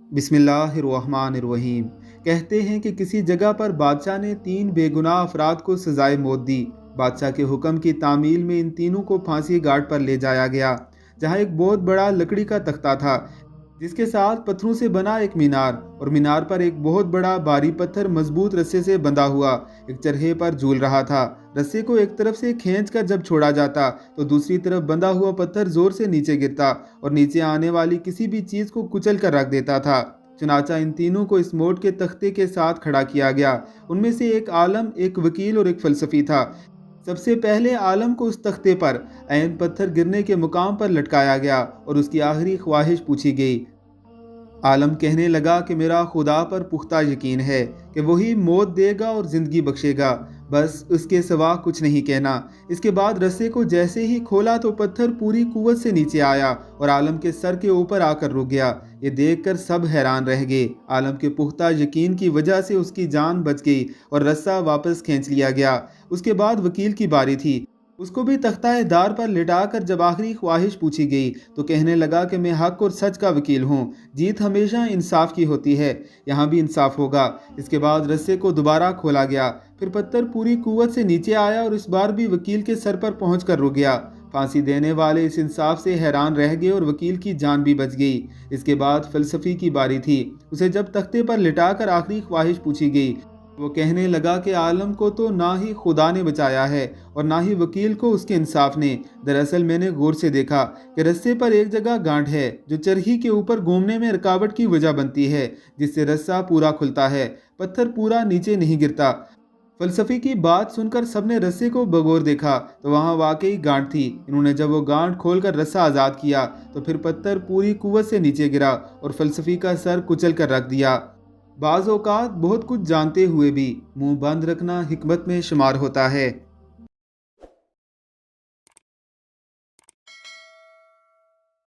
بسم اللہ الرحمن الرحیم۔ کہتے ہیں کہ کسی جگہ پر بادشاہ نے 3 بے گناہ افراد کو سزائے موت دی۔ بادشاہ کے حکم کی تعمیل میں ان تینوں کو پھانسی گھاٹ پر لے جایا گیا، جہاں ایک بہت بڑا لکڑی کا تختہ تھا، جس کے ساتھ پتھروں سے بنا ایک مینار، اور مینار پر ایک بہت بڑا بھاری پتھر مضبوط رسے سے بندھا ہوا ایک چرخے پر جھول رہا تھا۔ رسے کو ایک طرف سے کھینچ کر جب چھوڑا جاتا تو دوسری طرف بندھا ہوا پتھر زور سے نیچے گرتا اور نیچے آنے والی کسی بھی چیز کو کچل کر رکھ دیتا تھا۔ چنانچہ ان تینوں کو اس موٹ کے تختے کے ساتھ کھڑا کیا گیا۔ ان میں سے ایک عالم، ایک وکیل اور ایک فلسفی تھا۔ سب سے پہلے عالم کو اس تختے پر عین پتھر گرنے کے مقام پر لٹکایا گیا اور اس کی آخری خواہش پوچھی گئی۔ عالم کہنے لگا کہ میرا خدا پر پختہ یقین ہے کہ وہی موت دے گا اور زندگی بخشے گا، بس اس کے سوا کچھ نہیں کہنا۔ اس کے بعد رسے کو جیسے ہی کھولا تو پتھر پوری قوت سے نیچے آیا اور عالم کے سر کے اوپر آ کر رک گیا۔ یہ دیکھ کر سب حیران رہ گئے۔ عالم کے پختہ یقین کی وجہ سے اس کی جان بچ گئی اور رسہ واپس کھینچ لیا گیا۔ اس کے بعد وکیل کی باری تھی۔ اس کو بھی تختہ دار پر لٹا کر جب آخری خواہش پوچھی گئی تو کہنے لگا کہ میں حق اور سچ کا وکیل ہوں، جیت ہمیشہ انصاف کی ہوتی ہے، یہاں بھی انصاف ہوگا۔ اس کے بعد رسے کو دوبارہ کھولا گیا، پھر پتھر پوری قوت سے نیچے آیا اور اس بار بھی وکیل کے سر پر پہنچ کر رک گیا۔ پھانسی دینے والے اس انصاف سے حیران رہ گئے اور وکیل کی جان بھی بچ گئی۔ اس کے بعد فلسفی کی باری تھی۔ اسے جب تختے پر لٹا کر آخری خواہش پوچھی گئی، وہ کہنے لگا کہ عالم کو تو نہ ہی خدا نے بچایا ہے اور نہ ہی وکیل کو اس کے انصاف نے۔ دراصل میں نے غور سے دیکھا کہ رسے پر ایک جگہ گانٹھ ہے جو چرخی کے اوپر گھومنے میں رکاوٹ کی وجہ بنتی ہے، جس سے رسہ پورا کھلتا ہے، پتھر پورا نیچے نہیں گرتا۔ فلسفی کی بات سن کر سب نے رسے کو بغور دیکھا تو وہاں واقعی گانٹھ تھی۔ انہوں نے جب وہ گانٹھ کھول کر رسہ آزاد کیا تو پھر پتھر پوری قوت سے نیچے گرا اور فلسفی کا سر کچل کر رکھ دیا۔ بعض اوقات بہت کچھ جانتے ہوئے بھی منہ بند رکھنا حکمت میں شمار ہوتا ہے۔